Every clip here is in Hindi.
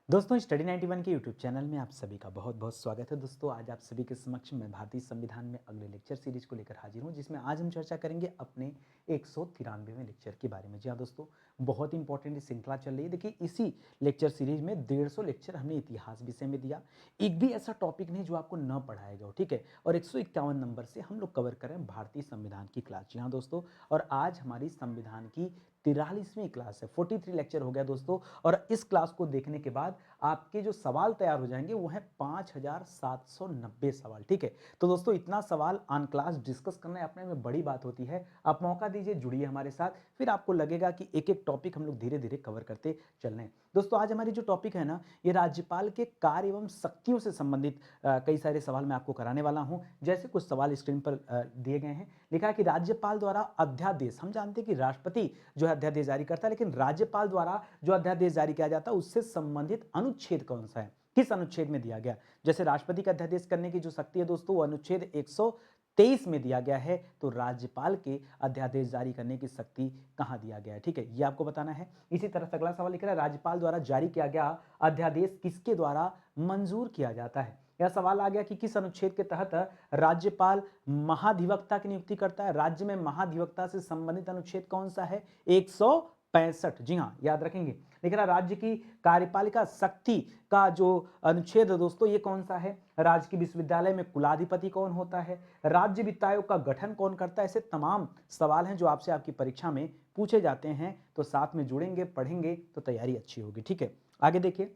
दोस्तों स्टडी 91 के यूट्यूब चैनल में आप सभी का बहुत बहुत स्वागत है। दोस्तों आज आप सभी के समक्ष मैं भारतीय संविधान में अगले लेक्चर सीरीज को लेकर हाजिर हूं, जिसमें आज हम चर्चा करेंगे अपने 193वें लेक्चर के बारे में। जी हाँ दोस्तों, बहुत इंपॉर्टेंट श्रृंखला चल रही है। देखिए इसी लेक्चर सीरीज में 150 लेक्चर हमने इतिहास विषय में दिया। एक भी ऐसा टॉपिक नहीं जो आपको न पढ़ाया गया हो, ठीक है। और 151 नंबर से हम लोग कवर करें भारतीय संविधान की क्लास। जी हाँ दोस्तों, और आज हमारी संविधान की 43वीं क्लास है। 43 लेक्चर हो गया दोस्तों। और इस क्लास को देखने के बाद आपके जो सवाल तैयार हो जाएंगे वो है 5790 सवाल, ठीक है। तो दोस्तों इतना सवाल ऑन क्लास डिस्कस करना अपने में बड़ी बात होती है। आप मौका दीजिए, जुड़िए हमारे साथ, फिर आपको लगेगा कि एक एक टॉपिक हम लोग धीरे धीरे कवर करते चल रहे हैं। दोस्तों आज हमारी जो टॉपिक है ना, ये राज्यपाल के कार्य एवं शक्तियों से संबंधित कई सारे सवाल मैं आपको कराने वाला हूं। जैसे कुछ सवाल स्क्रीन पर दिए गए हैं। लिखा है कि राज्यपाल द्वारा अध्यादेश, हम जानते हैं कि राष्ट्रपति जो है अध्यादेश जारी करता है, लेकिन राज्यपाल द्वारा जो अध्यादेश जारी किया जाता है उससे संबंधित अनुच्छेद कौन सा है, किस अनुच्छेद में दिया गया। जैसे राष्ट्रपति का अध्यादेश करने की जो शक्ति है दोस्तों, वो अनुच्छेद 123 में दिया गया है। तो राज्यपाल के अध्यादेश जारी करने की शक्ति कहां दिया गया है, ठीक है, ये आपको बताना है। इसी तरह से अगला सवाल लिख रहा है, राज्यपाल द्वारा जारी किया गया अध्यादेश किसके द्वारा मंजूर किया जाता है। यह सवाल आ गया कि किस अनुच्छेद के तहत राज्यपाल महाधिवक्ता की नियुक्ति करता है। राज्य में महाधिवक्ता से संबंधित अनुच्छेद कौन सा है, 165। जी हाँ, याद रखेंगे। लेकिन राज्य की कार्यपालिका शक्ति का जो अनुच्छेद है दोस्तों, ये कौन सा है। राज्य की विश्वविद्यालय में कुलाधिपति कौन होता है, राज्य वित्त आयोग का गठन कौन करता है। ऐसे तमाम सवाल हैं जो आपसे आपकी परीक्षा में पूछे जाते हैं। तो साथ में जुड़ेंगे, पढ़ेंगे तो तैयारी अच्छी होगी, ठीक है। आगे देखिए,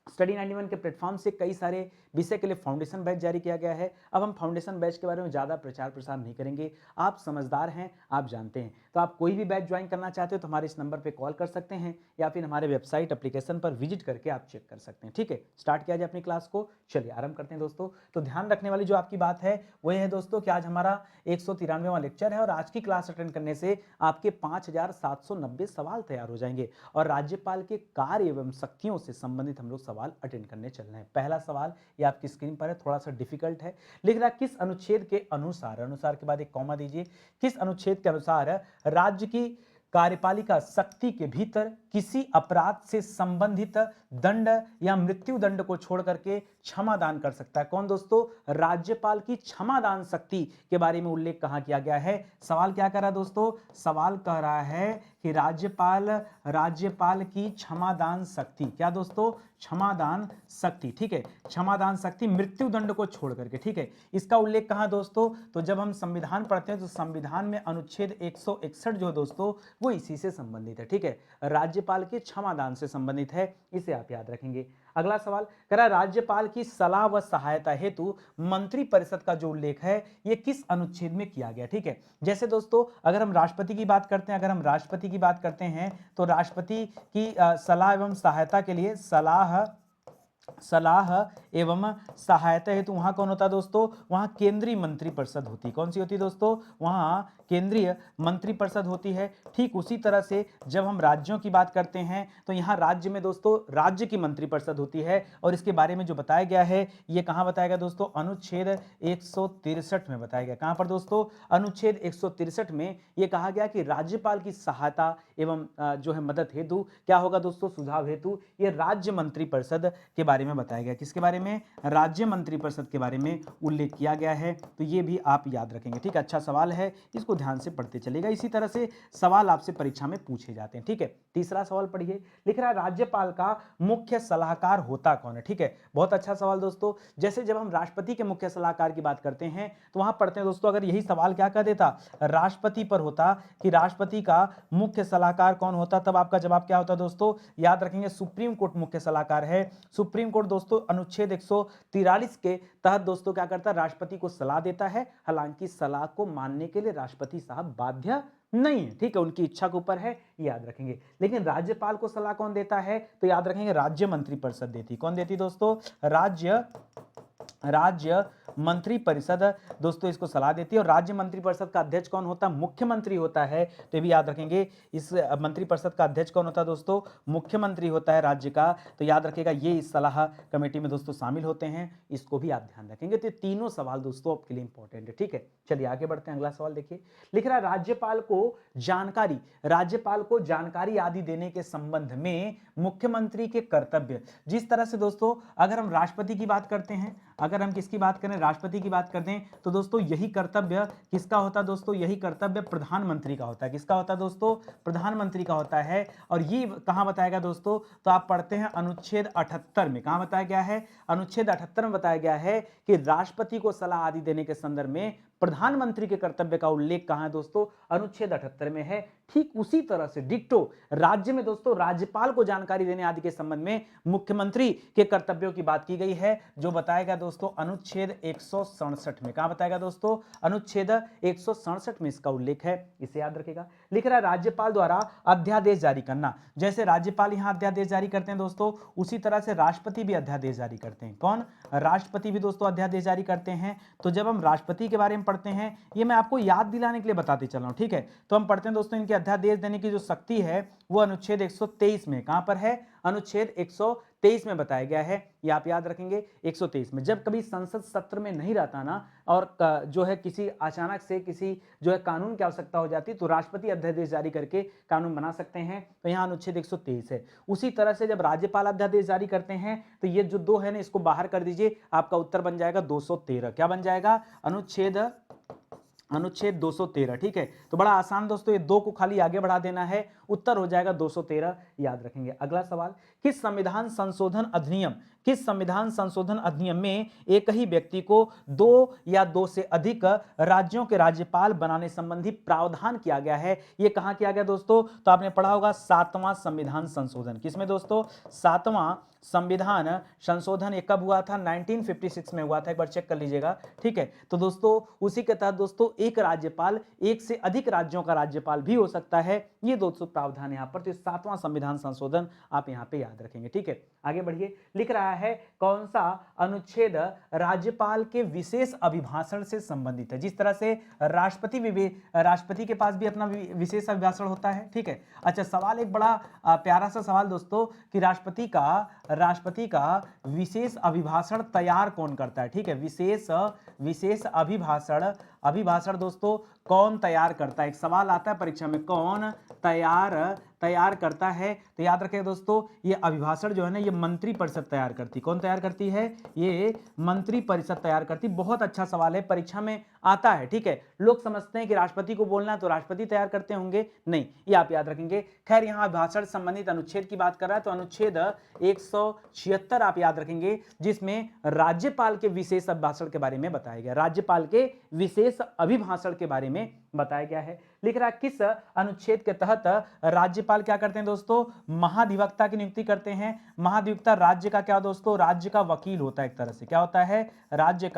स्टडी 91 के प्लेटफॉर्म से कई सारे विषय के लिए फाउंडेशन बैच जारी किया गया है। अब हम फाउंडेशन बैच के बारे में ज़्यादा प्रचार प्रसार नहीं करेंगे। आप समझदार हैं, आप जानते हैं। तो आप कोई भी बैच ज्वाइन करना चाहते हो तो हमारे इस नंबर पे कॉल कर सकते हैं, या फिर हमारे वेबसाइट एप्लीकेशन पर विजिट करके आप चेक कर सकते हैं, ठीक है। स्टार्ट किया जाए अपनी क्लास को, चलिए आरंभ करते हैं दोस्तों। तो ध्यान रखने वाली जो आपकी बात है वो है दोस्तों कि आज हमारा 193वां लेक्चर है, और आज की क्लास अटेंड करने से आपके 5790 सवाल तैयार हो जाएंगे। और राज्यपाल के कार्य एवं शक्तियों से संबंधित हम लोग सवाल अटेंड करने चल रहे हैं। पहला सवाल ये आपकी स्क्रीन पर है, थोड़ा सा डिफिकल्ट है। लिख रहा है किस अनुच्छेद के अनुसार, अनुसार के बाद एक कॉमा दीजिए, किस अनुच्छेद के अनुसार राज्य की कार्यपालिका शक्ति के भीतर किसी अपराध से संबंधित दंड या मृत्यु दंड को छोड़ करके क्षमा दान कर सकता है। कौन दोस्तों, राज्यपाल की क्षमा दान शक्ति के बारे में उल्लेख कहां किया गया है। सवाल क्या कर रहा है दोस्तों, सवाल कह रहा है कि राज्यपाल की क्षमा दान शक्ति, क्या दोस्तों, क्षमा दान शक्ति, ठीक है, क्षमा दान शक्ति मृत्यु दंड को छोड़ करके, ठीक है। इसका उल्लेख कहां दोस्तों, तो जब हम संविधान पढ़ते हैं तो संविधान में अनुच्छेद 161 जो है दोस्तों वो इसी से संबंधित है, ठीक है, राज्यपाल के क्षमा दान से संबंधित है, इसे आप याद रखेंगे। अगला सवाल कह रहा है राज्यपाल की सलाह व सहायता हेतु मंत्रिपरिषद का जो उल्लेख है ये किस अनुच्छेद में किया गया, ठीक है। जैसे दोस्तों अगर हम राष्ट्रपति की बात करते हैं, तो राष्ट्रपति की सलाह एवं सहायता के लिए सलाह एवं सहायता हेतु वहां कौन होता है दोस्तों, वहां केंद्रीय मंत्रिपरिषद होती है। कौन सी होती है दोस्तों, वहां केंद्रीय मंत्रिपरिषद होती है। ठीक उसी तरह से जब हम राज्यों की बात करते हैं तो यहां राज्य में दोस्तों राज्य की मंत्रिपरिषद होती है, और इसके बारे में जो बताया गया है ये कहां बताया गया दोस्तों, अनुच्छेद 163 में बताया गया। कहां पर दोस्तों, अनुच्छेद 163 में यह कहा गया कि राज्यपाल की सहायता एवं जो है मदद हेतु क्या होगा दोस्तों, सुझाव हेतु ये राज्य मंत्रिपरिषद के बारे में बताया गया। किसके बारे में, राज्य मंत्रिपरिषद के बारे में उल्लेख किया गया है। तो ये भी आप याद रखेंगे, ठीक है। अच्छा सवाल है, इसको ध्यान से पढ़ते चलेगा। इसी तरह से सवाल आपसे परीक्षा में पूछे जाते हैं, ठीक है। तीसरा सवाल पढ़िए, लिख रहा है राज्यपाल का मुख्य सलाहकार होता कौन है, ठीक है। बहुत अच्छा सवाल दोस्तों। जैसे जब हम राष्ट्रपति के मुख्य सलाहकार की बात करते हैं तो वहां पढ़ते हैं दोस्तों, अगर यही सवाल क्या कह देता, राष्ट्रपति पर होता कि राष्ट्रपति का मुख्य सलाहकार कौन होता, तब आपका जवाब क्या होता दोस्तों, याद रखेंगे सुप्रीम कोर्ट मुख्य सलाहकार है। सुप्रीम कोर्ट दोस्तों अनुच्छेद 143 के तहत दोस्तों क्या करता है, राष्ट्रपति को सलाह देता है। हालांकि सलाह को मानने के लिए राष्ट्रपति साहब बाध्य नहीं है, ठीक है, उनकी इच्छा के ऊपर है, याद रखेंगे। लेकिन राज्यपाल को सलाह कौन देता है, तो याद रखेंगे राज्य मंत्रिपरिषद देती। कौन देती दोस्तों, राज्य राज्य मंत्री परिषद दोस्तों इसको सलाह देती है। और राज्य मंत्री परिषद का अध्यक्ष कौन होता है? मुख्यमंत्री होता है। तो ये भी याद रखेंगे, इस मंत्री परिषद का अध्यक्ष कौन होता है दोस्तों? मुख्यमंत्री होता है राज्य का। तो याद रखिएगा, ये इस सलाह कमेटी में दोस्तों शामिल होते हैं, इसको भी आप ध्यान रखेंगे। तो ये तीनों सवाल दोस्तों आपके लिए इंपॉर्टेंट है, ठीक है। चलिए आगे बढ़ते हैं। अगला सवाल देखिए, लिख रहा है राज्यपाल को जानकारी आदि देने के संबंध में मुख्यमंत्री के कर्तव्य। जिस तरह से दोस्तों अगर हम राष्ट्रपति की बात करते हैं, अगर हम किसकी बात करें, राष्ट्रपति की बात करते हैं, तो दोस्तों यही कर्तव्य किसका होता है दोस्तों? यही कर्तव्य प्रधानमंत्री का होता है। किसका होता है दोस्तों? प्रधानमंत्री का होता है। और ये कहां बताया गया दोस्तों? तो आप पढ़ते हैं अनुच्छेद 78 में। कहां बताया गया है? अनुच्छेद 78 में बताया गया है कि राष्ट्रपति को सलाह आदि देने के संदर्भ में प्रधानमंत्री के कर्तव्य का उल्लेख कहां है दोस्तों? अनुच्छेद 78 में है। ठीक उसी तरह से डिक्टो राज्य में दोस्तों राज्यपाल को जानकारी देने आदि के संबंध में मुख्यमंत्री के कर्तव्यों की बात की गई है, जो बताएगा दोस्तों अनुच्छेद 167 में। कहां बताएगा दोस्तों? अनुच्छेद 167 में इसका उल्लेख है, इसे याद रखेगा। लिख रहा है राज्यपाल द्वारा अध्यादेश जारी करना। जैसे राज्यपाल यहां अध्यादेश जारी करते हैं दोस्तों, उसी तरह से राष्ट्रपति भी अध्यादेश जारी करते हैं। कौन? राष्ट्रपति भी दोस्तों अध्यादेश जारी करते हैं। तो जब हम राष्ट्रपति के बारे में पढ़ते हैं, ये मैं आपको याद दिलाने के लिए बताते चल रहा हूं, ठीक है। तो हम पढ़ते हैं दोस्तों, इनके अध्यादेश देने की जो शक्ति है वो अनुच्छेद 123 में। कहां पर है? अनुच्छेद 123 में बताया गया है, ये आप याद रखेंगे। 123 में जब कभी संसद सत्र में नहीं रहता ना, और जो है किसी अचानक से किसी जो है कानून की आवश्यकता हो जाती, तो राष्ट्रपति अध्यादेश जारी करके कानून बना सकते हैं। तो यहां अनुच्छेद 123 है। उसी तरह से जब राज्यपाल अध्यादेश जारी करते हैं, तो ये जो दो है ना, इसको बाहर कर दीजिए, आपका उत्तर बन जाएगा 213। क्या बन जाएगा? अनुच्छेद 213, ठीक है। तो बड़ा आसान दोस्तों, ये दो को खाली आगे बढ़ा देना है, उत्तर हो जाएगा 213, याद रखेंगे। अगला सवाल, किस संविधान संशोधन अधिनियम में एक ही व्यक्ति को 2 या 2 से अधिक राज्यों के राज्यपाल बनाने संबंधी प्रावधान किया गया है? ये कहां किया गया दोस्तों? तो आपने पढ़ा होगा 7वां संविधान संशोधन। किसमें दोस्तों? 7वां संविधान संशोधन। ये कब हुआ था? 1956 में हुआ था, एक बार चेक कर लीजिएगा, ठीक है। तो दोस्तों उसी के तहत दोस्तों एक राज्यपाल एक से अधिक राज्यों का राज्यपाल भी हो सकता है, ये दोस्तों प्रावधान यहां पर। तो 7वां संविधान संशोधन आप यहां पे याद रखेंगे, ठीक है। आगे बढ़िए, लिख रहा है कौन सा अनुच्छेद राज्यपाल के विशेष अभिभाषण से संबंधित है? जिस तरह से राष्ट्रपति के पास भी अपना विशेष अभिभाषण होता है, ठीक है। अच्छा, सवाल एक बड़ा प्यारा सा सवाल दोस्तों, कि राष्ट्रपति का विशेष अभिभाषण तैयार कौन करता है? ठीक है, विशेष अभिभाषण दोस्तों कौन तैयार करता है? एक सवाल आता है परीक्षा में, कौन तैयार करता है? तो याद रखें दोस्तों, ये अभिभाषण जो है ना, ये मंत्री परिषद तैयार करती। कौन तैयार करती है? ये मंत्री परिषद तैयार करती। बहुत अच्छा सवाल है, परीक्षा में आता है, ठीक है। लोग समझते हैं कि राष्ट्रपति को बोलना है तो राष्ट्रपति तैयार करते होंगे, नहीं, ये आप याद रखेंगे। खैर, यहां अभिभाषण संबंधित अनुच्छेद की बात कर रहा है, तो अनुच्छेद 176 आप याद रखेंगे, जिसमें राज्यपाल के विशेष अभिभाषण के बारे में बताया गया, राज्यपाल के विशेष अभिभाषण के बारे में बताया गया है। लिख रहा है किस अनुच्छेद के तहत राज्यपाल क्या करते हैं दोस्तों? महाधिवक्ता की नियुक्ति करते हैं। महाधिवक्ता राज्य का क्या दोस्तों? राज्य का वकील होता है, एक तरह से क्या होता है? राज्य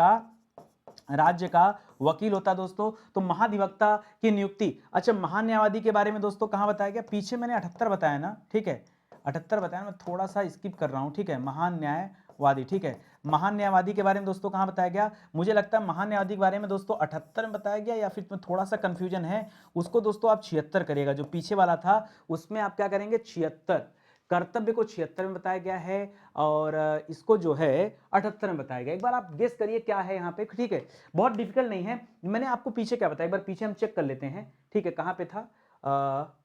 का वकील होता है दोस्तों। तो महाधिवक्ता की नियुक्ति। अच्छा, महान्यायवादी के बारे में दोस्तों कहां बताया गया? पीछे मैंने 78 बताया ना, ठीक है, 78 बताया, मैं थोड़ा सा स्किप कर रहा हूं, ठीक है। महान्यायवादी, ठीक है, महान्यायवादी के बारे में दोस्तों कहां बताया गया? मुझे लगता है महान्यायवादी के बारे में दोस्तों 78 में बताया गया, या फिर थोड़ा सा कंफ्यूजन है, उसको दोस्तों आप 76 करिएगा। जो पीछे वाला था उसमें आप क्या करेंगे? 76, कर्तव्य को 76 में बताया गया है, और इसको जो है 78 में बताया गया। एक बार आप गेस करिए क्या है यहाँ पे, ठीक है। बहुत डिफिकल्ट नहीं है, मैंने आपको पीछे क्या बताया, एक बार पीछे हम चेक कर लेते हैं, ठीक है। कहाँ पे था?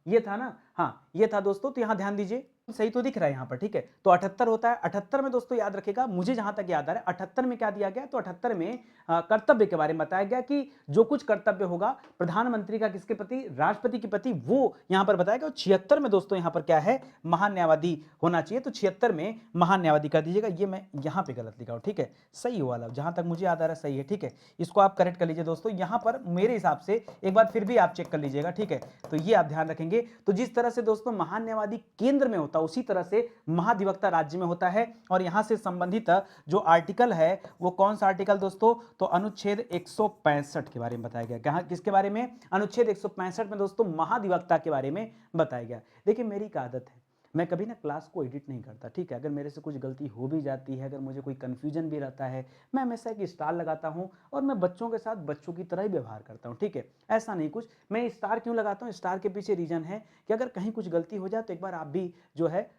ये था ना, हाँ ये था दोस्तों। तो यहाँ ध्यान दीजिए, सही तो दिख रहा है यहाँ पर, ठीक है। तो 78 होता है। 78 में दोस्तों याद रखेगा, मुझे जहां तक याद आ रहा है 78 में क्या दिया गया? तो 78 में कर्तव्य के बारे में बताया गया कि जो कुछ कर्तव्य होगा प्रधानमंत्री का किसके प्रति? राष्ट्रपति के प्रति, वो यहां पर बताया गया। 76 में दोस्तों यहां पर क्या है? महान्यायवादी होना चाहिए। तो 76 में महान्यायवादी कर दीजिएगा। ये मैं यहां पर गलत लिखा हूं, ठीक है, सही हुआ वाला जहां तक मुझे याद आ रहा है सही है, ठीक है। इसको आप करेक्ट कर लीजिए दोस्तों। यहां पर मेरे हिसाब से एक बार फिर भी आप चेक कर लीजिएगा, ठीक है। तो ये आप ध्यान रखेंगे। तो जिस तरह से दोस्तों महान्यायवादी केंद्र में होता है, उसी तरह से महाधिवक्ता राज्य में होता है। और यहां से संबंधित जो आर्टिकल है वो कौन सा आर्टिकल दोस्तों? तो अनुच्छेद 165 के बारे में बताया गया। कहां, किसके बारे में? अनुच्छेद 165 में दोस्तों महाधिवक्ता के बारे में बताया गया। देखिए, मेरी एक आदत है, मैं कभी ना क्लास को एडिट नहीं करता, ठीक है। अगर मेरे से कुछ गलती हो भी जाती है, अगर मुझे कोई कन्फ्यूजन भी रहता है, मैं हमेशा एक स्टार लगाता हूँ और मैं बच्चों के साथ बच्चों की तरह ही व्यवहार करता हूँ, ठीक है। ऐसा नहीं कुछ, मैं स्टार क्यों लगाता हूँ, स्टार के पीछे रीज़न है कि अगर कहीं कुछ गलती हो जाए तो एक बार आप भी जो है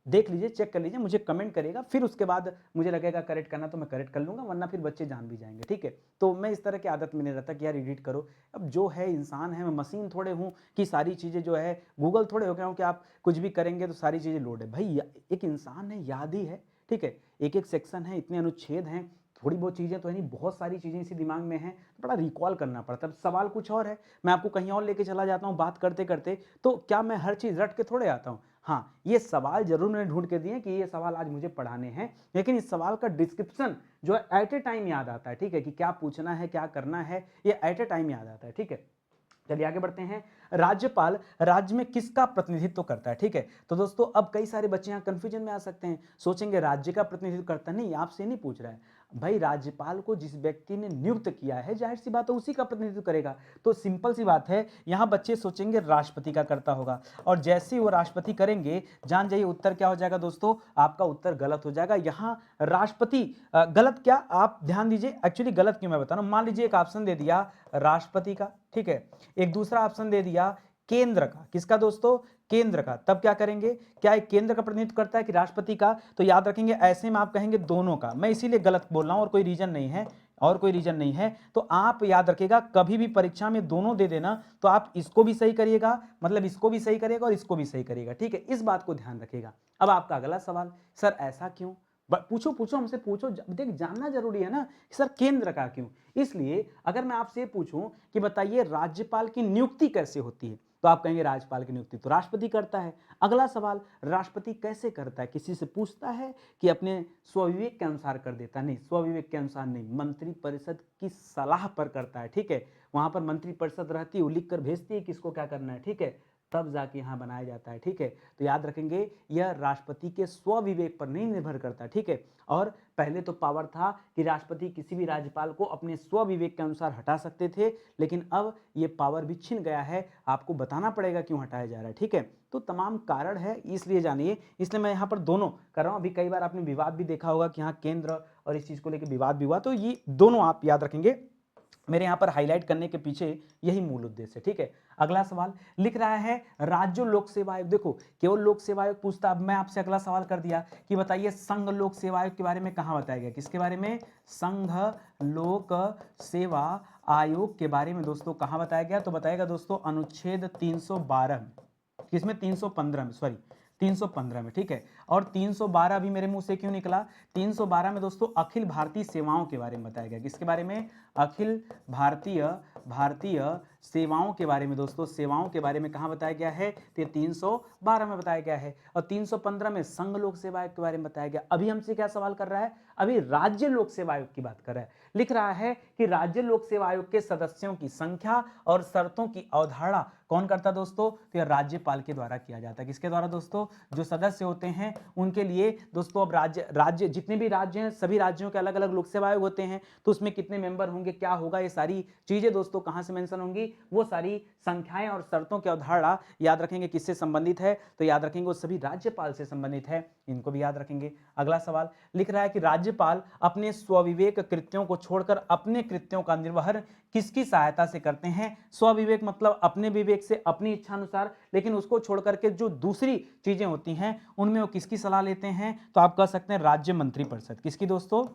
देख लीजिए, चेक कर लीजिए, मुझे कमेंट करिएगा, फिर उसके बाद मुझे लगेगा करेक्ट करना तो मैं करेक्ट कर लूँगा, वरना फिर बच्चे जान भी जाएँगे, ठीक है। तो मैं इस तरह की आदत में नहीं रहता कि यार एडिट करो। अब जो है इंसान है, मैं मशीन थोड़े हूँ कि सारी चीज़ें जो है गूगल थोड़े हो गया हूँ कि आप कुछ भी करेंगे तो सारी चीज़ें लोड है। भई एक इंसान है, याद ही है, ठीक है। एक-एक सेक्शन है, इतने अनुच्छेद हैं, थोड़ी बहुत चीज़ें तो है नहीं, बहुत सारी चीज़ें इसी दिमाग में हैं, तो बड़ा रिकॉल करना पड़ता है। अब सवाल कुछ और है, मैं आपको कहीं और लेके चला जाता हूँ बात करते-करते, तो क्या मैं हर चीज़ रट के थोड़े आता हूँ? हाँ, ये सवाल ज़रूर मैंने ढूँढ के दिए हैं कि ये सवाल आज मुझे पढ़ाने हैं, लेकिन इस सवाल का डिस्क्रिप्शन जो है एट ए टाइम याद आता है, ठीक है? कि क्या पूछना है, क्या करना है, ये एट ए टाइम याद आता है, ठीक है? चलिए आगे बढ़ते हैं। राज्यपाल राज्य में किसका प्रतिनिधित्व करता है, ठीक है। तो दोस्तों अब कई सारे बच्चे यहाँ कंफ्यूजन में आ सकते हैं, सोचेंगे राज्य का प्रतिनिधित्व करता है। नहीं, आपसे नहीं पूछ रहा है भाई, राज्यपाल को जिस व्यक्ति ने नियुक्त किया है, जाहिर सी बात है उसी का प्रतिनिधित्व करेगा। तो सिंपल सी बात है, यहाँ बच्चे सोचेंगे राष्ट्रपति का करता होगा, और जैसे ही वो राष्ट्रपति करेंगे, जान जाइए उत्तर क्या हो जाएगा दोस्तों, आपका उत्तर गलत हो जाएगा। यहाँ राष्ट्रपति गलत क्या, आप ध्यान दीजिए, एक्चुअली गलत क्यों मैं बता रहा हूँ। मान लीजिए एक ऑप्शन दे दिया राष्ट्रपति का, ठीक है, एक दूसरा ऑप्शन दे दिया केंद्र का। किसका दोस्तों, केंद्र का। तब क्या करेंगे, क्या एक केंद्र का प्रतिनिधित्व करता है कि राष्ट्रपति का, तो याद रखेंगे ऐसे में आप कहेंगे दोनों का। मैं इसीलिए गलत बोल रहा हूं, और कोई रीजन नहीं है, और कोई रीजन नहीं है। तो आप याद रखिएगा, कभी भी परीक्षा में दोनों दे देना तो आप इसको भी सही करिएगा, मतलब इसको भी सही करिएगा और इसको भी सही करिएगा, ठीक है। इस बात को ध्यान रखिएगा। अब आपका अगला सवाल, सर ऐसा क्यों, पूछो पूछो हमसे पूछो, देख जानना जरूरी है ना, सर केंद्र का क्यों। इसलिए अगर मैं आपसे पूछूं कि बताइए राज्यपाल की नियुक्ति कैसे होती है, तो आप कहेंगे राज्यपाल की नियुक्ति तो राष्ट्रपति करता है। अगला सवाल, राष्ट्रपति कैसे करता है, किसी से पूछता है कि अपने स्वविवेक के अनुसार कर देता है? नहीं, स्वविवेक के अनुसार नहीं, मंत्रिपरिषद की सलाह पर करता है, ठीक है। वहां पर मंत्रिपरिषद रहती है, वो लिख कर भेजती है किसको क्या करना है, ठीक है, तब जाके यहाँ बनाया जाता है, ठीक है। तो याद रखेंगे यह राष्ट्रपति के स्वविवेक पर नहीं निर्भर करता, ठीक है। और पहले तो पावर था कि राष्ट्रपति किसी भी राज्यपाल को अपने स्वविवेक के अनुसार हटा सकते थे, लेकिन अब ये पावर भी छिन गया है, आपको बताना पड़ेगा क्यों हटाया जा रहा है, ठीक है। तो तमाम कारण है, इसलिए जानिए, इसलिए मैं यहाँ पर दोनों कर रहा हूँ। अभी कई बार आपने विवाद भी देखा होगा कि यहाँ केंद्र और इस चीज को लेकर विवाद भी हुआ, तो ये दोनों आप याद रखेंगे, मेरे यहाँ पर हाईलाइट करने के पीछे यही मूल उद्देश्य है, ठीक है। अगला सवाल लिख रहा है राज्य लोक सेवा आयोग। देखो केवल लोक सेवा आयोग पूछता, अब मैं आपसे अगला सवाल कर दिया कि बताइए संघ लोक सेवा आयोग के बारे में कहां बताया गया, किसके बारे में, संघ लोक सेवा आयोग के बारे में दोस्तों कहां बताया गया, तो बताएगा दोस्तों अनुच्छेद 312 में, किसमें, 315 में, सॉरी 315 में, ठीक है। और 312 भी मेरे मुंह से क्यों निकला, 312 में दोस्तों अखिल भारतीय सेवाओं के बारे में बताया गया, किसके बारे में, अखिल भारतीय सेवाओं के बारे में दोस्तों, सेवाओं के बारे में कहां बताया गया है, तो 312 में बताया गया है। और 315 में संघ लोक सेवा आयोग के बारे में बताया गया। अभी हमसे क्या सवाल कर रहा है, अभी राज्य लोक सेवा आयोग की बात कर रहा है। लिख रहा है कि राज्य लोक सेवा आयोग के सदस्यों की संख्या और शर्तों की अवधारणा कौन करता दोस्तों, तो यह राज्यपाल के द्वारा किया जाता है। किसके द्वारा दोस्तों, जो सदस्य होते हैं उनके लिए दोस्तों, अब राज्य जितने भी राज्य हैं, सभी राज्यों के अलग अलग लोक सेवा आयोग होते हैं, तो उसमें कितने मेंबर होंगे, क्या होगा, ये सारी चीजें दोस्तों कहां से मेंशन होंगी, वो सारी संख्याएं और शर्तों की अवधारणा याद रखेंगे किससे संबंधित है, तो याद रखेंगे वो सभी राज्यपाल से संबंधित है, इनको भी याद रखेंगे। अगला सवाल लिख रहा है कि राज्यपाल अपने स्वविवेक कृत्यों को छोड़कर अपने कृत्यों का निर्वहन किसकी सहायता से करते हैं। स्वविवेक मतलब अपने विवेक से, अपनी इच्छा अनुसार, लेकिन उसको छोड़कर के जो दूसरी चीजें होती हैं उनमें वो किसकी सलाह लेते हैं, तो आप कह सकते हैं राज्य मंत्रिपरिषद। किसकी दोस्तों,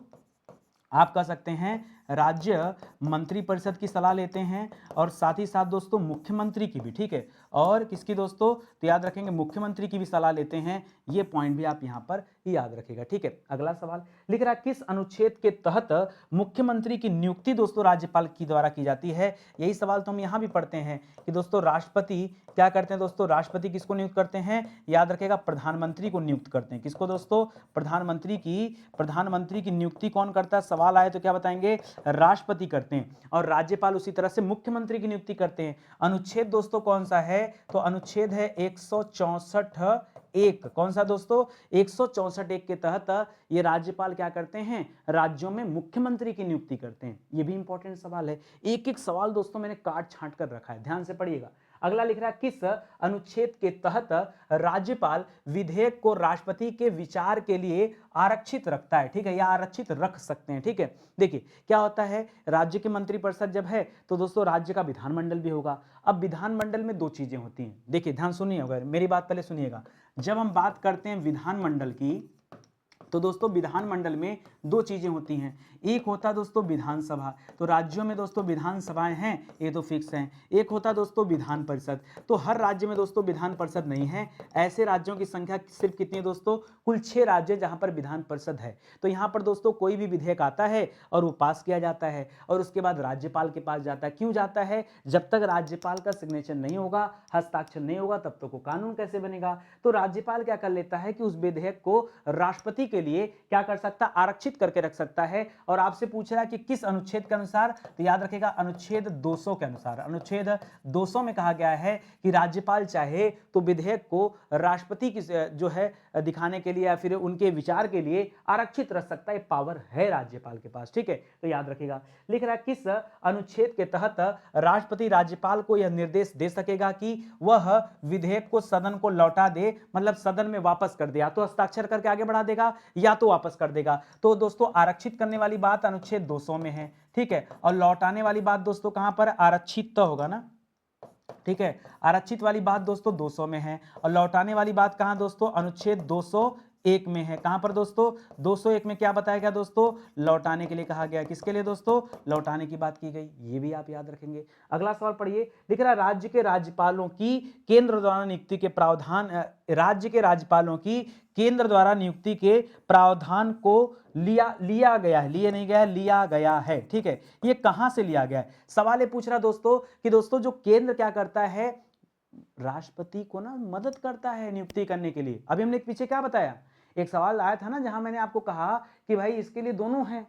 आप कह सकते हैं राज्य मंत्रिपरिषद की सलाह लेते हैं, और साथ ही साथ दोस्तों मुख्यमंत्री की भी, ठीक है। और किसकी दोस्तों, तो याद रखेंगे मुख्यमंत्री की भी सलाह लेते हैं, ये पॉइंट भी आप यहां पर याद रखिएगा, ठीक है। अगला सवाल लिख रहा है किस अनुच्छेद के तहत मुख्यमंत्री की नियुक्ति दोस्तों राज्यपाल की द्वारा की जाती है। यही सवाल तो हम यहां भी पढ़ते हैं कि दोस्तों राष्ट्रपति क्या करते हैं दोस्तों, राष्ट्रपति किसको नियुक्त करते हैं, याद रखेगा प्रधानमंत्री को नियुक्त करते हैं। किसको दोस्तों, प्रधानमंत्री की नियुक्ति कौन करता है, सवाल आए तो क्या बताएंगे, राष्ट्रपति करते हैं। और राज्यपाल उसी तरह से मुख्यमंत्री की नियुक्ति करते हैं। अनुच्छेद दोस्तों कौन सा है, तो अनुच्छेद है 164 एक, कौन सा दोस्तों, 164 एक के तहत ये राज्यपाल क्या करते हैं, राज्यों में मुख्यमंत्री की नियुक्ति करते हैं। ये भी इंपॉर्टेंट सवाल है, एक एक सवाल दोस्तों मैंने काट छांट कर रखा है, ध्यान से पढ़िएगा। अगला लिख रहा है किस अनुच्छेद के तहत राज्यपाल विधेयक को राष्ट्रपति के विचार के लिए आरक्षित रखता है, ठीक है, या आरक्षित रख सकते हैं, ठीक है। देखिए क्या होता है, राज्य की मंत्रिपरिषद जब है तो दोस्तों राज्य का विधानमंडल भी होगा। अब विधानमंडल में दो चीजें होती हैं, देखिए ध्यान सुनिएगा, मेरी बात पहले सुनिएगा। जब हम बात करते हैं विधानमंडल की तो दोस्तों विधानमंडल में दो चीजें होती हैं, एक होता है दोस्तों विधानसभा, तो राज्यों में दोस्तों विधानसभाएं हैं, ये तो फिक्स हैं। एक होता है दोस्तों विधान परिषद, तो हर राज्य में दोस्तों विधान परिषद नहीं है। ऐसे राज्यों की संख्या सिर्फ कितनी है दोस्तों, कुल 6 राज्य जहां पर विधान परिषद है। तो यहां पर दोस्तों कोई भी विधेयक आता है और वो पास किया जाता है और उसके बाद राज्यपाल के पास जाता है। क्यों जाता है, जब तक राज्यपाल का सिग्नेचर नहीं होगा, हस्ताक्षर नहीं होगा, तब तक वो कानून कैसे बनेगा। तो राज्यपाल क्या कर लेता है कि उस विधेयक को राष्ट्रपति के लिए क्या कर सकता, आरक्षित करके रख सकता है। और आपसे पूछ रहा है कि किस अनुच्छेद के अनुसार, तो याद रखेगा अनुच्छेद 200 के अनुसार। अनुच्छेद 200 में कहा गया है कि राज्यपाल चाहे तो विधेयक को राष्ट्रपति की जो है दिखाने के लिए या फिर उनके विचार के लिए आरक्षित रख सकता है, पावर है राज्यपाल के पास, ठीक है। तो याद रखेगा, लिख रहा है किस अनुच्छेद के तहत राष्ट्रपति राज्यपाल को यह निर्देश दे सकेगा कि वह विधेयक को सदन को लौटा दे, मतलब सदन में वापस कर दे, या तो हस्ताक्षर करके आगे बढ़ा देगा या तो वापस कर देगा। तो दोस्तों आरक्षित करने वाली बात अनुच्छेद 200 में है, ठीक है, और लौटाने वाली बात दोस्तों कहां पर, आरक्षित तो होगा ना, ठीक है, आरक्षित वाली बात दोस्तों 200 में है और लौटाने वाली बात कहां दोस्तों, अनुच्छेद 201 में है। कहां पर दोस्तों, 201 में क्या बताया गया दोस्तों, लौटाने के लिए कहा गया। किसके लिए दोस्तों, लौटाने की बात की गई, ये भी आप याद रखेंगे। अगला सवाल पढ़िए, दिख रहा राज्य के राज्यपालों की केंद्र द्वारा नियुक्ति के प्रावधान, राज्य के राज्यपालों की केंद्र द्वारा नियुक्ति के प्रावधान को लिया गया है, लिए नहीं गया है, लिया गया है, ठीक है। ये कहां से लिया गया है, सवाल ये पूछ रहा दोस्तों कि दोस्तों जो केंद्र क्या करता है, राष्ट्रपति को ना मदद करता है नियुक्ति करने के लिए। अभी हमने पीछे क्या बताया, एक सवाल आया था ना जहां मैंने आपको कहा कि भाई इसके लिए दोनों हैं,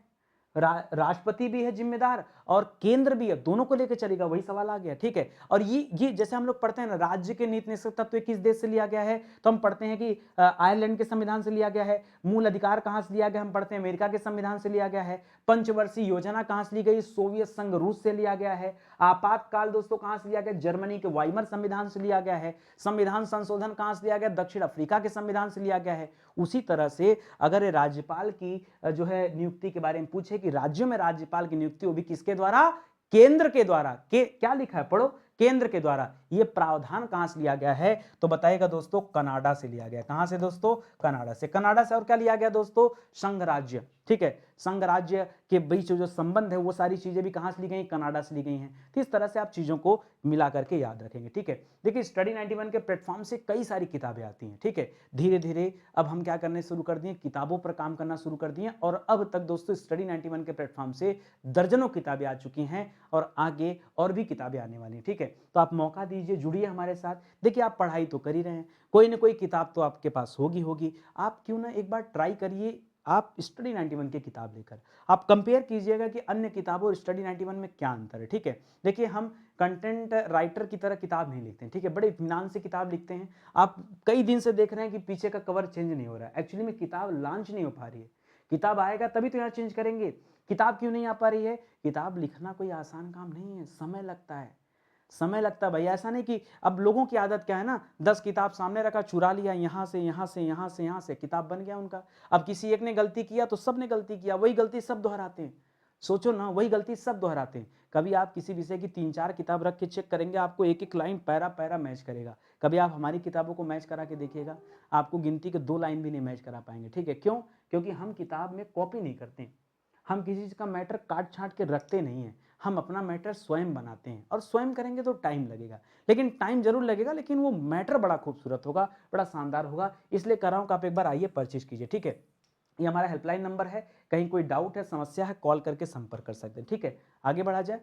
राष्ट्रपति भी है जिम्मेदार और केंद्र भी है, दोनों को लेकर चलेगा, वही सवाल आ गया, ठीक है। और ये जैसे हम लोग पढ़ते हैं ना, राज्य के नीति निश्चित तत्व किस देश से लिया गया है, तो हम पढ़ते हैं कि आयरलैंड के संविधान से लिया गया है। मूल अधिकार कहां से लिया गया, हम पढ़ते हैं अमेरिका के संविधान से लिया गया है। पंचवर्षीय योजना कहां से ली गई, सोवियत संघ रूस से लिया गया है। आपातकाल दोस्तों कहां से लिया गया, जर्मनी के वाइमर संविधान से लिया गया है। संविधान संशोधन कहां से लिया गया, दक्षिण अफ्रीका के संविधान से लिया गया है। उसी तरह से अगर राज्यपाल की जो है नियुक्ति के बारे में पूछे कि राज्यों में राज्यपाल की नियुक्ति वो भी किसके द्वारा, केंद्र के द्वारा, क्या लिखा है पढ़ो, केंद्र के द्वारा। ये प्रावधान कहां से लिया गया है, तो बताइएगा दोस्तों कनाडा से लिया गया। कहां से दोस्तों, कनाडा से। कनाडा से और क्या लिया गया दोस्तों, संघ राज्य, ठीक है, संघ राज्य के बीच जो संबंध है वो सारी चीजें भी कहां से ली गई, कनाडा से ली गई हैं। तो इस तरह से आप चीजों को मिला करके याद रखेंगे, ठीक है। देखिए स्टडी 91 के प्लेटफॉर्म से कई सारी किताबें आती हैं, ठीक है। धीरे धीरे अब हम क्या करने शुरू कर दिए, किताबों पर काम करना शुरू कर दिए और अब तक दोस्तों स्टडी 91 के प्लेटफॉर्म से दर्जनों किताबें आ चुकी हैं और आगे और भी किताबें आने वाली हैं, ठीक है। तो आप मौका दीजिए, जुड़िए हमारे साथ। देखिए आप पढ़ाई तो कर ही रहे हैं, कोई ना कोई किताब तो आपके पास होगी, आप क्यों ना एक बार ट्राई करिए, आप स्टडी 91 की किताब लेकर आप कंपेयर कीजिएगा कि अन्य किताबों और स्टडी 91 में क्या अंतर है, ठीक है। देखिए हम कंटेंट राइटर की तरह किताब नहीं लिखते हैं, ठीक है, बड़े इत्मीनान से किताब लिखते हैं। आप कई दिन से देख रहे हैं कि पीछे का कवर चेंज नहीं हो रहा है, एक्चुअली में किताब लॉन्च नहीं हो पा रही है। किताब आएगा तभी तो यहाँ चेंज करेंगे। किताब क्यों नहीं आ पा रही है, किताब लिखना कोई आसान काम नहीं है, समय लगता है, समय लगता है भाई। ऐसा नहीं कि अब लोगों की आदत क्या है ना, 10 किताब सामने रखा, चुरा लिया, यहाँ से यहाँ से यहाँ से यहाँ से, किताब बन गया उनका। अब किसी एक ने गलती किया तो सब ने गलती किया, वही गलती सब दोहराते हैं। सोचो ना, वही गलती सब दोहराते हैं। कभी आप किसी विषय की 3-4 किताब रख के चेक करेंगे, आपको एक एक लाइन पैरा पैरा मैच करेगा। कभी आप हमारी किताबों को मैच करा के देखिएगा, आपको गिनती के 2 लाइन भी नहीं मैच करा पाएंगे, ठीक है। क्यों, क्योंकि हम किताब में कॉपी नहीं करते, हम किसी चीज़ का मैटर काट छांट के रखते नहीं हैं, हम अपना मैटर स्वयं बनाते हैं। और स्वयं करेंगे तो टाइम लगेगा, लेकिन टाइम जरूर लगेगा, लेकिन वो मैटर बड़ा खूबसूरत होगा, बड़ा शानदार होगा। इसलिए कर रहा हूँ कि आप एक बार आइए, परचेज कीजिए, ठीक है। ये हमारा हेल्पलाइन नंबर है, कहीं कोई डाउट है, समस्या है, कॉल करके संपर्क कर सकते हैं, ठीक है। आगे बढ़ा जाए।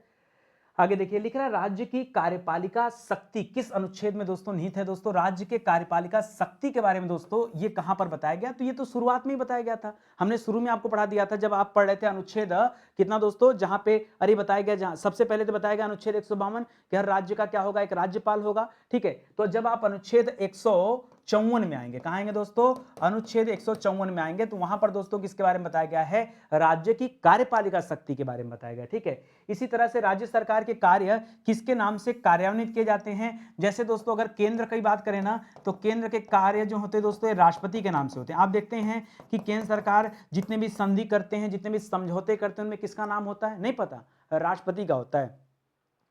आगे देखिए, लिख रहा है राज्य की कार्यपालिका शक्ति किस अनुच्छेद में दोस्तों निहित है। दोस्तों राज्य के कार्यपालिका शक्ति के बारे में दोस्तों ये कहां पर बताया गया, तो ये तो शुरुआत में ही बताया गया था, हमने शुरू में आपको पढ़ा दिया था जब आप पढ़ रहे थे अनुच्छेद कितना दोस्तों, जहां पे अरे बताया गया, जहां सबसे पहले तो बताया गया अनुच्छेद 152 कि हर राज्य का क्या होगा, एक राज्यपाल होगा, ठीक है। तो जब आप अनुच्छेद 100 154 में आएंगे। कहाँ आएंगे दोस्तों? अनुच्छेद 154 में आएंगे। तो वहां पर दोस्तों किसके बारे में बताया गया है? राज्य की कार्यपालिका शक्ति के बारे में बताया गया। ठीक है, इसी तरह से राज्य सरकार के कार्य किसके नाम से कार्यान्वित किए जाते हैं? जैसे दोस्तों अगर केंद्र की बात करें ना, तो केंद्र के कार्य जो होते हैं दोस्तों ये राष्ट्रपति के नाम से होते हैं। आप देखते हैं कि केंद्र सरकार जितने भी संधि करते हैं, जितने भी समझौते करते हैं, उनमें किसका नाम होता है? नहीं पता, राष्ट्रपति का होता है।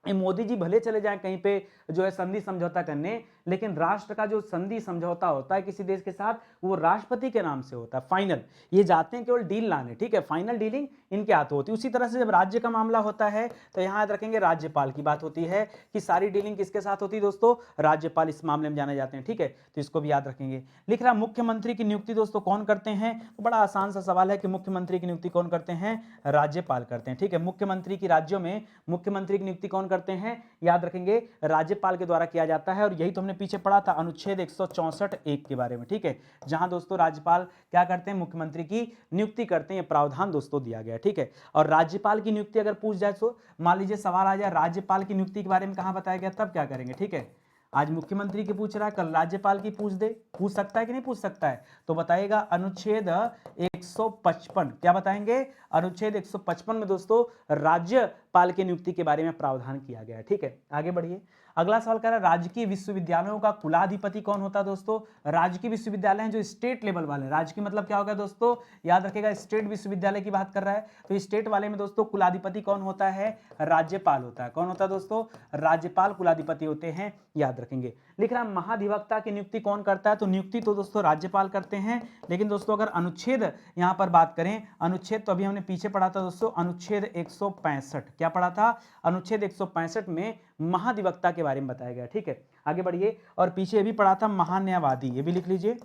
ये मोदी जी भले चले जाएं कहीं पे जो है संधि समझौता करने, लेकिन राष्ट्र का जो संधि समझौता होता है किसी देश के साथ, वो राष्ट्रपति के नाम से होता है। फाइनल, ये जाते हैं केवल डील लाने, ठीक है, फाइनल डीलिंग इनके हाथों होती है। उसी तरह से जब राज्य का मामला होता है तो यहां याद रखेंगे राज्यपाल की बात होती है कि सारी डीलिंग किसके साथ होती है दोस्तों? राज्यपाल इस मामले में जाने जाते हैं। ठीक है, तो इसको भी याद रखेंगे। लिख रहा मुख्यमंत्री की नियुक्ति दोस्तों कौन करते हैं? तो बड़ा आसान सा सवाल है कि मुख्यमंत्री की नियुक्ति कौन करते हैं? राज्यपाल करते हैं। ठीक है, मुख्यमंत्री की राज्यों में मुख्यमंत्री की नियुक्ति कौन करते हैं? याद रखेंगे राज्यपाल के द्वारा किया जाता है। और यही तो हमने पीछे पढ़ा था अनुच्छेद 164(1) के बारे में। ठीक है, जहां दोस्तों राज्यपाल क्या करते हैं? मुख्यमंत्री की नियुक्ति करते हैं। प्रावधान दोस्तों दिया गया है। ठीक है, और राज्यपाल की नियुक्ति अगर पूछ जाए तो मान लीजिए सवाल आ जाए राज्यपाल की नियुक्ति के बारे में कहां बताया गया, तब क्या करेंगे? ठीक है, आज मुख्यमंत्री की पूछ रहा है, कल राज्यपाल की पूछ सकता है कि नहीं पूछ सकता है? तो बताएगा अनुच्छेद 155। क्या बताएंगे? अनुच्छेद 155 में दोस्तों राज्यपाल की नियुक्ति के बारे में प्रावधान किया गया है। ठीक है, आगे बढ़िए। अगला सवाल कह रहा है राजकीय विश्वविद्यालयों का कुलाधिपति कौन होता है दोस्तों? राजकीय विश्वविद्यालय हैं जो स्टेट लेवल वाले। राजकीय मतलब क्या होगा दोस्तों? याद रखेगा, स्टेट विश्वविद्यालय की बात कर रहा है। तो स्टेट वाले में दोस्तों कुलाधिपति कौन होता है? राज्यपाल होता है। कौन होता है दोस्तों? राज्यपाल कुलाधिपति होते हैं, याद रखेंगे। लिख रहा महाधिवक्ता की नियुक्ति कौन करता है? तो नियुक्ति तो दोस्तों राज्यपाल करते हैं, लेकिन दोस्तों अगर अनुच्छेद यहां पर बात करें, अनुच्छेद तो अभी हमने पीछे पढ़ा था दोस्तों, अनुच्छेद 165। क्या पढ़ा था? अनुच्छेद 165 में महाधिवक्ता के बारे में बताया गया। ठीक है, आगे बढ़िए। और पीछे भी पढ़ा था महान्यायवादी, ये भी लिख लीजिए,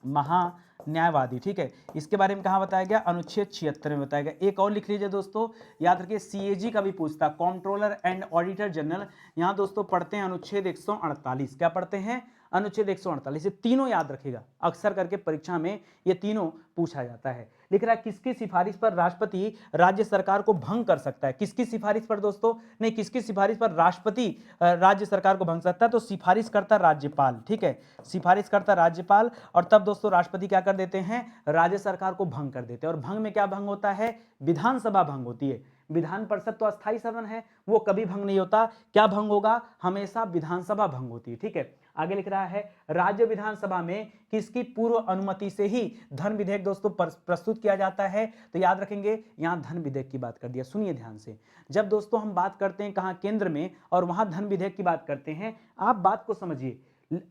महान्यायवादी। ठीक है, इसके बारे में कहां बताया गया? अनुच्छेद 76 में बताया गया। एक और लिख लीजिए दोस्तों, याद रखिए सीएजी का भी पूछता, कंट्रोलर एंड ऑडिटर जनरल। यहां दोस्तों पढ़ते हैं अनुच्छेद 148। क्या पढ़ते हैं? अनुच्छेद 148। ये तीनों याद रखिएगा, अक्सर करके परीक्षा में ये तीनों पूछा जाता है। लिख रहा है किसकी सिफारिश पर राष्ट्रपति राज्य सरकार को भंग कर सकता है? किसकी सिफारिश पर दोस्तों? नहीं, किसकी सिफारिश पर राष्ट्रपति राज्य सरकार को भंग सकता है? तो सिफारिश करता राज्यपाल। ठीक है, सिफारिश करता राज्यपाल, और तब दोस्तों राष्ट्रपति क्या कर देते हैं? राज्य सरकार को भंग कर देते हैं। और भंग में क्या भंग होता है? विधानसभा भंग होती है। विधान परिषद तो अस्थायी सदन है, वो कभी भंग नहीं होता। क्या भंग होगा? हमेशा विधानसभा भंग होती है। ठीक है, आगे लिख रहा है राज्य विधानसभा में किसकी पूर्व अनुमति से ही धन विधेयक दोस्तों प्रस्तुत किया जाता है? तो याद रखेंगे यहां धन विधेयक की बात कर दिया। सुनिए ध्यान से, जब दोस्तों हम बात करते हैं कहां? केंद्र में, और वहां धन विधेयक की बात करते हैं। आप बात को समझिए,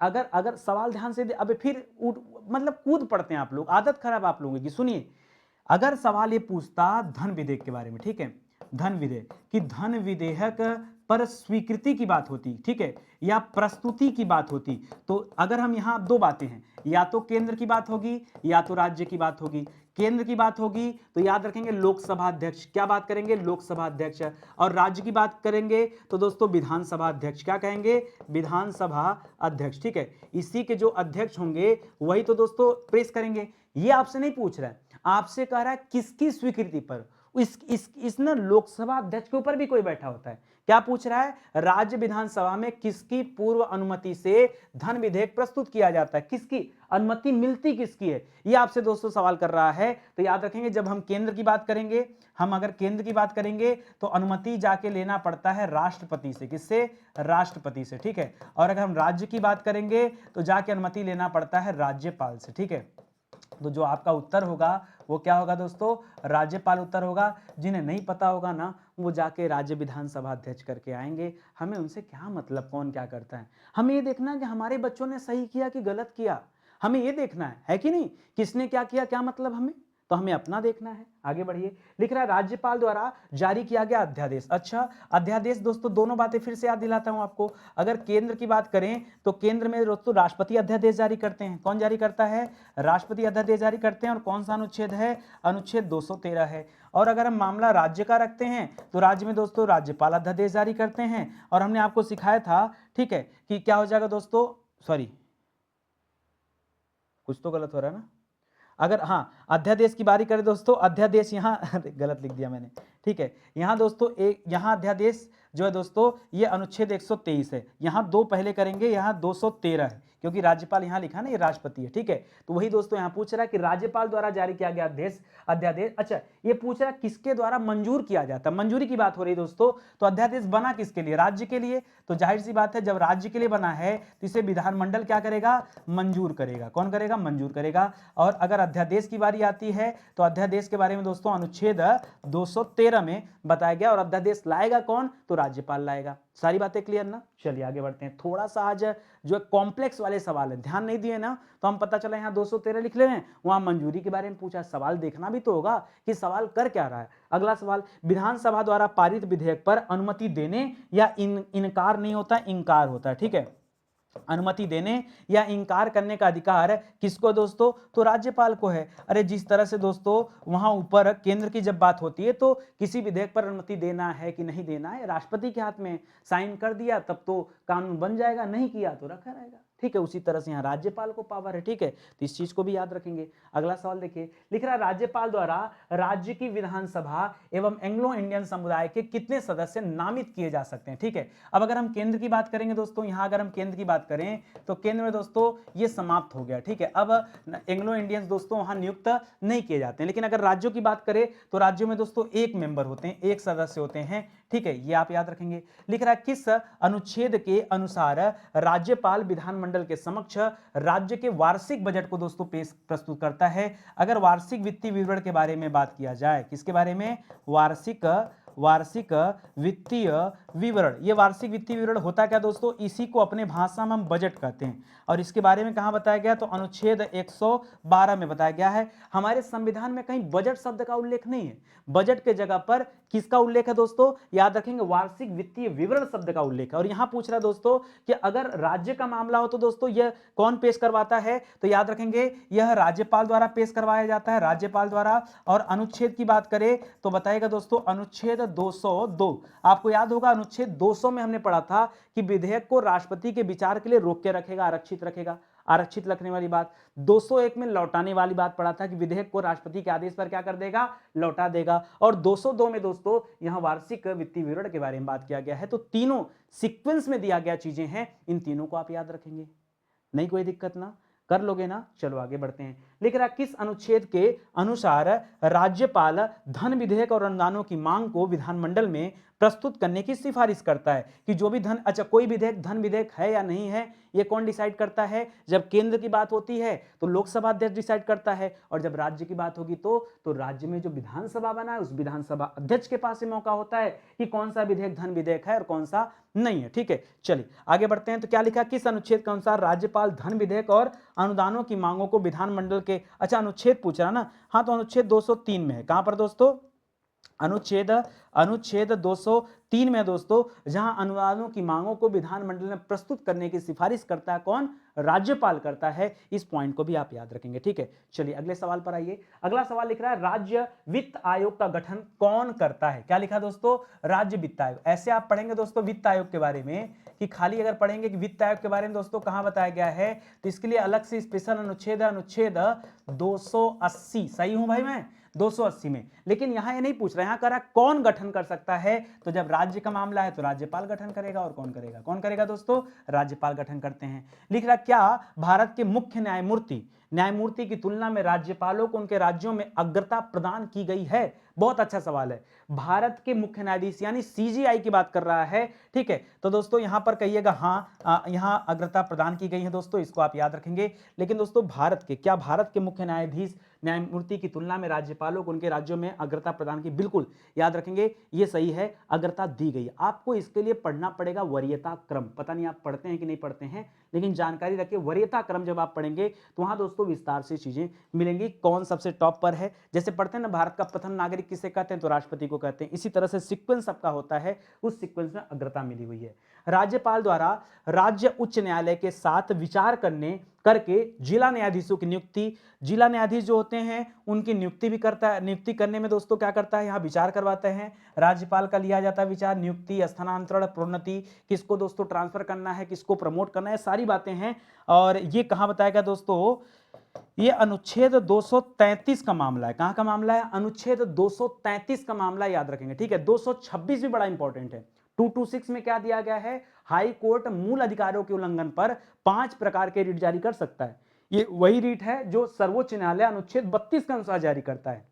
अगर सवाल ध्यान से अब फिर मतलब कूद पड़ते हैं आप लोग, आदत खराब आप लोगों की। सुनिए, अगर सवाल ये पूछता धन विधेयक के बारे में, ठीक है, धन विधेयक कि धन विधेयक पर स्वीकृति की बात होती, ठीक है, या प्रस्तुति की बात होती, तो अगर हम यहां दो बातें हैं, या तो केंद्र की बात होगी या तो राज्य की बात होगी। केंद्र की बात होगी तो याद रखेंगे लोकसभा अध्यक्ष। क्या बात करेंगे? लोकसभा अध्यक्ष। और राज्य की बात करेंगे तो दोस्तों विधानसभा अध्यक्ष। क्या कहेंगे? विधानसभा अध्यक्ष। ठीक है, इसी के जो अध्यक्ष होंगे वही तो दोस्तों प्रेस करेंगे। ये आपसे नहीं पूछ रहा है, आपसे कह रहा है किसकी स्वीकृति पर। इस ना लोकसभा अध्यक्ष के ऊपर भी कोई बैठा होता है। क्या पूछ रहा है? राज्य विधानसभा में किसकी पूर्व अनुमति से धन विधेयक प्रस्तुत किया जाता है? किसकी अनुमति मिलती किसकी है? ये आपसे दोस्तों सवाल कर रहा है। तो याद रखेंगे जब हम केंद्र की बात करेंगे, हम अगर केंद्र की बात करेंगे तो अनुमति जाके लेना पड़ता है राष्ट्रपति से। किससे? राष्ट्रपति से। ठीक है, और अगर हम राज्य की बात करेंगे तो जाके अनुमति लेना पड़ता है राज्यपाल से। ठीक है, तो जो आपका उत्तर होगा वो क्या होगा दोस्तों? राज्यपाल उत्तर होगा। जिन्हें नहीं पता होगा ना, वो जाके राज्य विधानसभा अध्यक्ष करके आएंगे। हमें उनसे क्या मतलब, कौन क्या करता है? हमें ये देखना है कि हमारे बच्चों ने सही किया कि गलत किया। हमें ये देखना है कि नहीं? किसने क्या किया, क्या मतलब हमें, तो हमें अपना देखना है। आगे बढ़िए। लिख रहा है राज्यपाल द्वारा जारी किया गया अध्यादेश। अच्छा, अध्यादेश दोस्तों दोनों बातें फिर से याद दिलाता हूं आपको। अगर केंद्र की बात करें तो केंद्र में दोस्तों राष्ट्रपति अध्यादेश जारी करते हैं। कौन जारी करता है? राष्ट्रपति अध्यादेश जारी करते हैं। और कौन सा अनुच्छेद है? अनुच्छेद 213 है। और अगर हम मामला राज्य का रखते हैं तो राज्य में दोस्तों राज्यपाल अध्यादेश जारी करते हैं। और हमने आपको सिखाया था, ठीक है, कि क्या हो जाएगा दोस्तों, सॉरी कुछ तो गलत हो रहा है ना। अगर हाँ अध्यादेश की बारी करें दोस्तों, अध्यादेश यहाँ गलत लिख दिया मैंने, ठीक है। यहाँ दोस्तों एक यहाँ अध्यादेश जो है दोस्तों ये अनुच्छेद 123 है, यहाँ 2 पहले करेंगे, यहाँ 213 है, क्योंकि राज्यपाल यहाँ लिखा ना, ये राष्ट्रपति है, ठीक है। तो वही दोस्तों यहाँ पूछ रहा है कि राज्यपाल द्वारा जारी किया गया अध्यादेश, अच्छा ये पूछ रहा है किसके द्वारा मंजूर किया जाता है, मंजूरी की बात हो रही है दोस्तों। तो अध्यादेश बना किसके लिए, राज्य के लिए। तो जाहिर सी बात है जब राज्य के लिए बना है तो इसे विधानमंडल क्या करेगा, मंजूर करेगा। कौन करेगा, मंजूर करेगा। और अगर अध्यादेश की बारी आती है तो अध्यादेश के बारे में दोस्तों अनुच्छेद 213 में बताया गया, और अध्यादेश लाएगा कौन, तो राज्यपाल लाएगा। सारी बातें क्लियर ना। चलिए आगे बढ़ते हैं। थोड़ा सा आज जो कॉम्प्लेक्स वाले सवाल है, ध्यान नहीं दिए ना तो हम पता चला यहाँ 213 लिख ले रहे हैं, वहां मंजूरी के बारे में पूछा। सवाल देखना भी तो होगा कि सवाल कर क्या रहा है। अगला सवाल, विधानसभा द्वारा पारित विधेयक पर अनुमति देने या इनकार नहीं होता, इंकार होता है, ठीक है। अनुमति देने या इंकार करने का अधिकार किसको दोस्तों, तो राज्यपाल को है। अरे जिस तरह से दोस्तों वहां ऊपर केंद्र की जब बात होती है तो किसी विधेयक पर अनुमति देना है कि नहीं देना है राष्ट्रपति के हाथ में, साइन कर दिया तब तो कानून बन जाएगा, नहीं किया तो रखा रहेगा, ठीक है। उसी तरह से यहाँ राज्यपाल को पावर है, ठीक है। तो इस चीज को भी याद रखेंगे। अगला सवाल देखिए, लिख रहा है राज्यपाल द्वारा राज्य की विधानसभा एवं एंग्लो इंडियन समुदाय के कितने सदस्य नामित किए जा सकते हैं, ठीक है। अब अगर हम केंद्र की बात करेंगे दोस्तों, यहाँ अगर हम केंद्र की बात करें तो केंद्र में दोस्तों ये समाप्त हो गया, ठीक है। अब एंग्लो इंडियंस दोस्तों वहां नियुक्त नहीं किए जाते हैं। लेकिन अगर राज्यों की बात करें तो राज्यों में दोस्तों एक मेंबर होते हैं, एक सदस्य होते हैं, ठीक है। ये आप याद रखेंगे। लिख रहा है किस अनुच्छेद के अनुसार राज्यपाल विधानमंडल के समक्ष राज्य के वार्षिक बजट को दोस्तों प्रस्तुत करता है। अगर वार्षिक वित्तीय विवरण के बारे में बात किया जाए, किसके बारे में, वार्षिक वित्तीय विवरण। ये वार्षिक वित्तीय विवरण होता क्या दोस्तों, इसी को अपने भाषा में हम बजट कहते हैं। और इसके बारे में कहां बताया गया, तो अनुच्छेद 112 में बताया गया है। हमारे संविधान में कहीं बजट शब्द का उल्लेख नहीं है। बजट के जगह पर किसका उल्लेख है दोस्तों, याद रखेंगे, वार्षिक वित्तीय विवरण शब्द का उल्लेख है। और यहां पूछ रहा है दोस्तों कि अगर राज्य का मामला हो तो दोस्तों यह कौन पेश करवाता है, तो याद रखेंगे यह राज्यपाल द्वारा पेश करवाया जाता है, राज्यपाल द्वारा। और अनुच्छेद की बात करें तो बताएगा दोस्तों अनुच्छेद 202। आपको याद होगा अनुच्छेद 200 में हमने पढ़ा था कि विधेयक को राष्ट्रपति के विचार के लिए रोक के रखेगा, आरक्षित रखेगा, आरक्षित रखने वाली बात। 201 में लौटाने वाली बात पढ़ा था कि विधेयक को राष्ट्रपति के आदेश पर क्या कर देगा, लौटा देगा। और 202 में दोस्तों यहां वार्षिक वित्तीय विवरण के बारे में बात किया गया है। तो तीनों सीक्वेंस में दिया गया चीजें हैं, इन तीनों को आप याद रखेंगे, नहीं कोई दिक्कत ना, कर लोगे ना। चलो आगे बढ़ते हैं। लिख रहा किस अनुच्छेद के अनुसार राज्यपाल धन विधेयक और अनुदानों की मांग को विधानमंडल में प्रस्तुत करने की सिफारिश करता है, कि जो भी धन, अच्छा कोई विधेयक धन विधेयक है या नहीं है, ये कौन डिसाइड करता है, जब केंद्र की बात होती है तो लोकसभा अध्यक्ष डिसाइड करता है, और जब राज्य की बात होगी तो राज्य में जो विधानसभा बना है उस विधानसभा अध्यक्ष के पास ही मौका होता है कि कौन सा विधेयक धन विधेयक है और कौन सा नहीं है, ठीक है। चलिए आगे बढ़ते हैं। तो क्या लिखा, किस अनुच्छेद के अनुसार राज्यपाल धन विधेयक और अनुदानों की मांगों को विधानमंडल के, अच्छा अनुच्छेद पूछ रहा ना, हाँ तो अनुच्छेद 203 में है। कहां पर दोस्तों, अनुच्छेद 203 में दोस्तों, जहां अनुदानों की मांगों को विधानमंडल में प्रस्तुत करने की सिफारिश करता है कौन, राज्यपाल करता है। इस पॉइंट को भी आप याद रखेंगे, ठीक है। चलिए अगले सवाल पर आइए। अगला सवाल लिख रहा है राज्य वित्त आयोग का गठन कौन करता है। क्या लिखा दोस्तों, राज्य वित्त आयोग। ऐसे आप पढ़ेंगे दोस्तों वित्त आयोग के बारे में, कि खाली अगर पढ़ेंगे कि वित्त आयोग के बारे में दोस्तों कहां बताया गया है, तो इसके लिए अलग से स्पेशल अनुच्छेद है, अनुच्छेद 280। सही हूं भाई मैं, 280 में। लेकिन यहां ये नहीं पूछ रहा, यहां करा कौन गठन कर सकता है, तो जब राज्य का मामला है तो राज्यपाल गठन करेगा। और कौन करेगा, कौन करेगा दोस्तों, राज्यपाल गठन करते हैं। लिख रहा क्या भारत के मुख्य न्यायमूर्ति की तुलना में राज्यपालों को उनके राज्यों में अग्रता प्रदान की गई है। बहुत अच्छा सवाल है। भारत के मुख्य न्यायाधीश यानी सीजीआई की बात कर रहा है, ठीक है। तो दोस्तों यहां पर कहिएगा हाँ, यहां अग्रता प्रदान की गई है दोस्तों, इसको आप याद रखेंगे। लेकिन दोस्तों भारत के मुख्य न्यायमूर्ति की तुलना में राज्यपालों को उनके राज्यों में अग्रता प्रदान की, बिल्कुल याद रखेंगे, ये सही है, अग्रता दी गई। आपको इसके लिए पढ़ना पड़ेगा वरीयता क्रम। पता नहीं आप पढ़ते हैं कि नहीं पढ़ते हैं, लेकिन जानकारी रखिए वरीयता क्रम जब आप पढ़ेंगे तो वहां दोस्तों विस्तार से चीजें मिलेंगी, कौन सबसे टॉप पर है। जैसे पढ़ते हैं ना, भारत का प्रथम नागरिक किसे कहते हैं, तो राष्ट्रपति को कहते हैं। इसी तरह से सीक्वेंस सबका होता है, उस सीक्वेंस में अग्रता मिली हुई है। राज्यपाल द्वारा राज्य उच्च न्यायालय के साथ विचार करके जिला न्यायाधीशों की नियुक्ति, जिला न्यायाधीश जो होते हैं उनकी नियुक्ति भी करता है। नियुक्ति करने में दोस्तों क्या करता है, यहाँ विचार करवाते हैं, राज्यपाल का लिया जाता है विचार, नियुक्ति, स्थानांतरण, प्रोन्नति, किसको दोस्तों ट्रांसफर करना है, किसको प्रमोट करना है, सारी बातें हैं। और ये कहाँ बताया गया दोस्तों, ये अनुच्छेद 233 का मामला है। कहां का मामला है? अनुच्छेद 233 का मामला, याद रखेंगे, ठीक है। 226 भी बड़ा इंपॉर्टेंट है। 226 में क्या दिया गया है? हाई कोर्ट मूल अधिकारों के उल्लंघन पर 5 प्रकार के रिट जारी कर सकता है। ये वही रिट है जो सर्वोच्च न्यायालय अनुच्छेद 32 के अनुसार जारी करता है,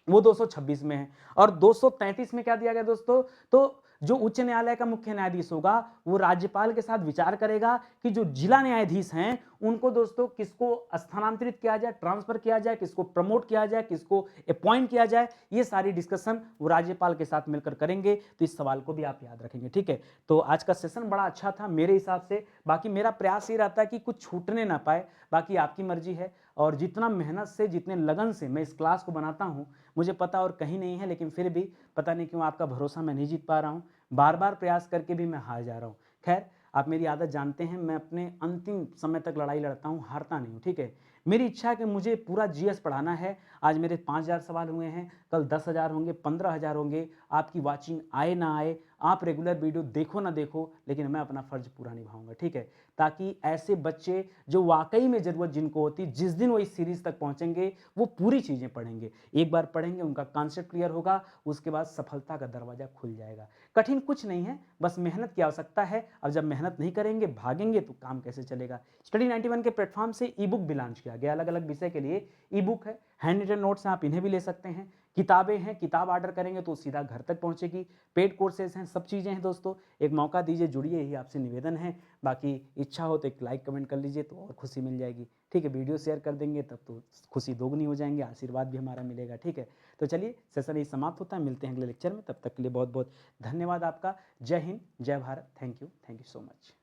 वो 226 में है। और 233 में क्या दिया गया दोस्तों? तो जो उच्च न्यायालय का मुख्य न्यायाधीश होगा वो राज्यपाल के साथ विचार करेगा कि जो जिला न्यायाधीश हैं उनको दोस्तों किसको स्थानांतरित किया जाए, ट्रांसफर किया जाए, किसको प्रमोट किया जाए, किसको अपॉइंट किया जाए, ये सारी डिस्कशन वो राज्यपाल के साथ मिलकर करेंगे। तो इस सवाल को भी आप याद रखेंगे, ठीक है। तो आज का सेशन बड़ा अच्छा था मेरे हिसाब से। बाकी मेरा प्रयास ये रहता है कि कुछ छूटने ना पाए, बाकी आपकी मर्जी है। और जितना मेहनत से, जितने लगन से मैं इस क्लास को बनाता हूँ, मुझे पता और कहीं नहीं है, लेकिन फिर भी पता नहीं क्यों आपका भरोसा मैं नहीं जीत पा रहा हूँ। बार बार प्रयास करके भी मैं हार जा रहा हूँ। खैर, आप मेरी आदत जानते हैं, मैं अपने अंतिम समय तक लड़ाई लड़ता हूँ, हारता नहीं हूँ, ठीक है। मेरी इच्छा है कि मुझे पूरा जीएस पढ़ाना है। आज मेरे 5000 सवाल हुए हैं, कल 10,000 होंगे, 15,000 होंगे। आपकी वाचिंग आए ना आए, आप रेगुलर वीडियो देखो ना देखो, लेकिन मैं अपना फर्ज पूरा निभाऊंगा, ठीक है। ताकि ऐसे बच्चे जो वाकई में ज़रूरत जिनको होती, जिस दिन वो इस सीरीज़ तक पहुंचेंगे वो पूरी चीज़ें पढ़ेंगे। एक बार पढ़ेंगे, उनका कॉन्सेप्ट क्लियर होगा, उसके बाद सफलता का दरवाज़ा खुल जाएगा। कठिन कुछ नहीं है, बस मेहनत की आवश्यकता है। अब जब मेहनत नहीं करेंगे, भागेंगे, तो काम कैसे चलेगा। स्टडी 91 के प्लेटफॉर्म से ई बुक भी लॉन्च किया गया, अलग अलग विषय के लिए ई बुक है, हैंड रिटन नोट्स हैं, आप इन्हें भी ले सकते हैं। किताबें हैं, किताब ऑर्डर करेंगे तो सीधा घर तक पहुंचेगी। पेड कोर्सेज हैं, सब चीज़ें हैं दोस्तों। एक मौका दीजिए, जुड़िए, यही आपसे निवेदन है। बाकी इच्छा हो तो एक लाइक कमेंट कर लीजिए तो और खुशी मिल जाएगी, ठीक है। वीडियो शेयर कर देंगे तब तो खुशी दोगुनी हो जाएंगे, आशीर्वाद भी हमारा मिलेगा, ठीक है। तो चलिए, सेशन यही समाप्त होता है, मिलते हैं अगले लेक्चर में। तब तक के लिए बहुत बहुत धन्यवाद आपका। जय हिंद, जय Bharat. Thank you so much.